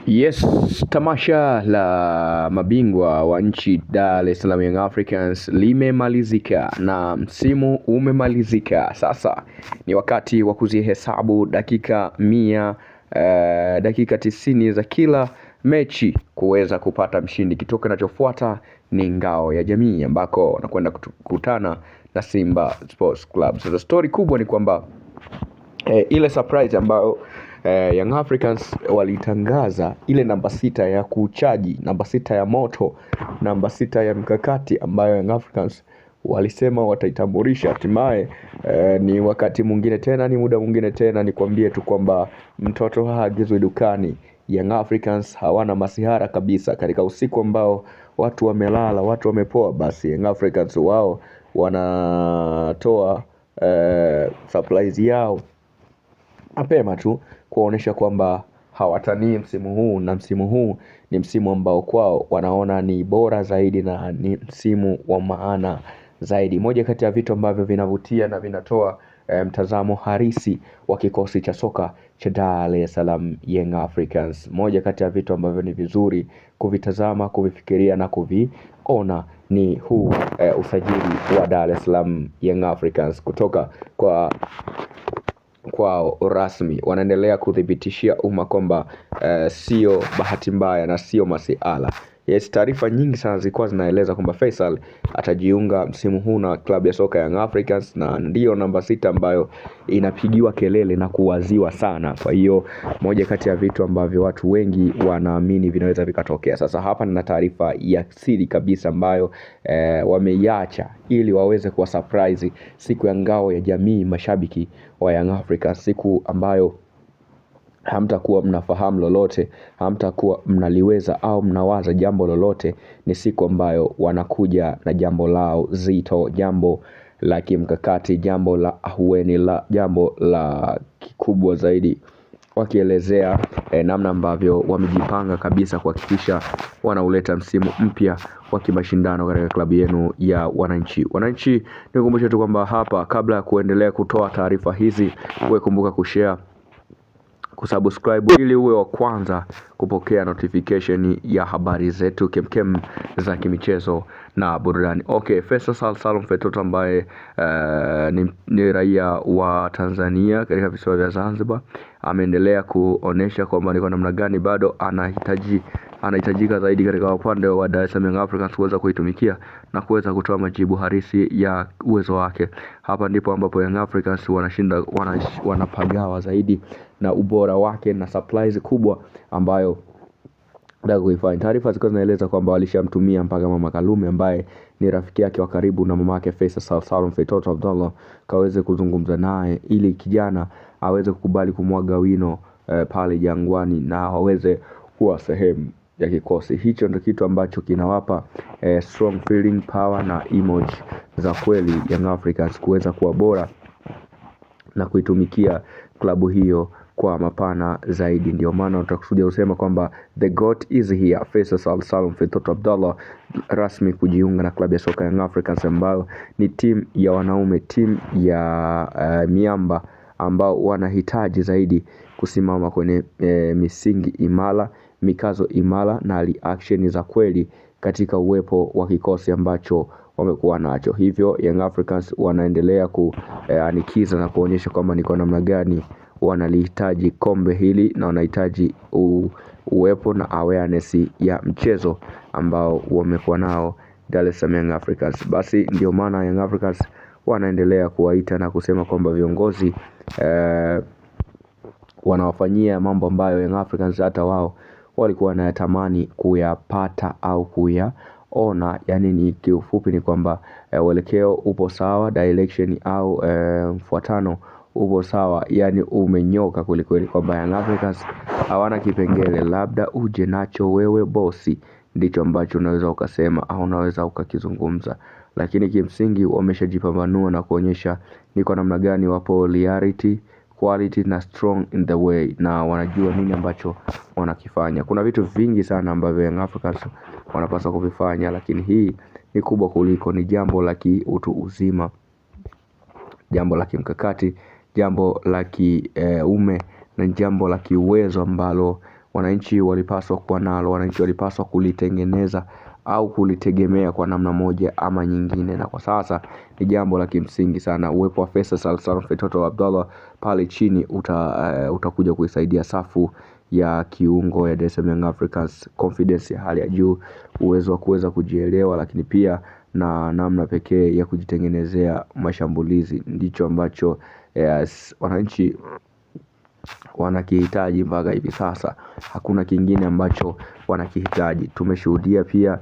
Yes, tamasha la mabingwa wa nchi Dar es Salaam Young Africans limemalizika na msimu umemalizika. Sasa ni wakati wa kuzihesabu dakika 100, dakika 90 za kila mechi kuweza kupata mshindi. Kitu kinachofuata ni ngao ya jamii ambako wanakwenda kukutana na Simba Sports Club. Sasa story kubwa ni kwamba ile surprise ambayo Young Africans walitangaza, ile namba 6 ya kuchaji, namba 6 ya moto, namba 6 ya mkakati ambayo Young Africans walisema wataitambulisha hatimaye. Ni wakati mwingine tena, ni muda mwingine tena, nikwambie tu kwamba mtoto haagizwi dukani. Young Africans hawana masihara kabisa. Katika usiku ambao watu wamelala, watu wamepoa, basi Young Africans wao wanatoa surprise yao mapema tu kuonesha kwamba hawatanii msimu huu, na msimu huu ni msimu ambao kwao wanaona ni bora zaidi na ni msimu wa maana zaidi. Moja kati ya vitu ambavyo vinavutia na vinatoa mtazamo harisi wa kikosi cha soka cha Dar es Salaam Young Africans. Moja kati ya vitu ambavyo ni vizuri kuvitazama, kuvifikiria na kuviona ni huu usajili wa Dar es Salaam Young Africans kutoka kwa rasmi. Wanaendelea kuthibitishia umma kwamba sio bahati mbaya na sio masiala. Yes, taarifa nyingi sana zilikuwa zinaeleza kwamba Faisal atajiunga msimu huu na klabu ya soka Young Africans, na ndio namba 6 ambayo inapigiwa kelele na kuwaziwa sana. Kwa hiyo moja kati ya vitu ambavyo watu wengi wanaamini vinaweza vikatokea. Sasa hapa nina taarifa ya siri kabisa ambayo wameiacha ili waweze kuwa surprise siku ya ngao ya jamii mashabiki wa Young Africans, siku ambayo hamtakuwa mnafahamu lolote, hamtakuwa mnaliweza au mnawaza jambo lolote. Ni siku ambayo wanakuja na jambo lao zito, jambo la kimkakati, jambo la ahueni, jambo la kikubwa zaidi, wakielezea namna ambavyo wamejipanga kabisa kuhakikisha wanauleta msimu mpya wa kimashindano katika klabu yenu ya Wananchi. Nikukumbusha tu kwamba hapa, kabla ya kuendelea kutoa taarifa hizi, wewe kumbuka kushare, kusubscribe ili uwe wa kwanza kupokea notification ya habari zetu kemkem za kimichezo na burudani. Okay, Faisal Salum Feitoto ambaye ni raia wa Tanzania katika visiwa vya Zanzibar ameendelea kuonesha kwamba ni kwa namna gani bado anahitajika zaidi katika upande wa Dar es Salaam Young Africans kuweza kuitumikia na kuweza kutoa majibu harisi ya uwezo wake. Hapa ndipo ambapo Young Africans wanapagawa zaidi na ubora wake na supplies kubwa ambayo ndio kuifanya. Taarifa ziko zinaeleza kwamba walishamtumia mpaka Mama Kalume ambaye ni rafiki yake wa karibu na mamake Faisal Salum Feitoto Abdallah, kaweze kuzungumza naye ili kijana aweze kukubali kumwaga wino pale Jangwani na waweze kuwa sehemu ya kikosi hicho. Ndio kitu ambacho kinawapa strong feeling, power na emoji za kweli Young Africans kuweza kuwa bora na kuitumikia klabu hiyo kwa mapana zaidi. Ndio maana utakusudia usema kwamba the GOAT is here, Faisal Salum Feitoto Abdallah rasmi kujiunga na klabu ya soka Young Africans, ambayo ni timu ya wanaume, timu ya miamba ambao wanahitaji zaidi kusimama kwenye misingi imara, mikazo imara na reaction za kweli katika uwepo wa kikosi ambacho wamekuwa nacho. Hivyo Young Africans wanaendelea kuanikiza na kuonyesha kwamba ni kwa namna gani wanalihitaji kombe hili na wanahitaji uwepo na awareness ya mchezo ambao wamekuwa nao Dar es Salaam Young Africans. Basi ndio maana Young Africans wanaendelea kuwaita na kusema kwamba viongozi wanawafanyia mambo ambayo Young Africans hata wao walikuwa wanayatamani kuyapata au kuyaona. Yani ni kiufupi ni kwamba uelekeo upo sawa, direction au mfuatano upo sawa, yani umenyoka kweli kwamba Young Africans hawana kipengele labda uje nacho wewe bosi, ndicho ambacho unaweza ukasema au unaweza ukakizungumza, lakini kimsingi wameshajipambanua na kuonyesha ni kwa namna gani wapo reality, quality na strong in the way, na wanajua nini ambacho wanakifanya. Kuna vitu vingi sana ambavyo Young Africans wanapaswa kuvifanya, lakini hii ni kubwa kuliko, ni jambo la kiutu uzima, jambo la kimkakati, jambo la kiume na jambo la kiuwezo ambalo wananchi walipaswa kuwa nalo, wananchi walipaswa kulitengeneza au kulitegemea kwa namna moja ama nyingine, na kwa sasa ni jambo la kimsingi sana. Uwepo wa Faisal Salum Feitoto Abdallah pale chini utakuja kuisaidia safu ya kiungo ya Dar es Salaam Young Africans confidence ya hali ya juu, uwezo wa kuweza kujielewa, lakini pia na namna pekee ya kujitengenezea mashambulizi. Ndicho ambacho wananchi wanakihitaji mpaka hivi sasa. Hakuna kingine ambacho wanakihitaji. Tumeshuhudia pia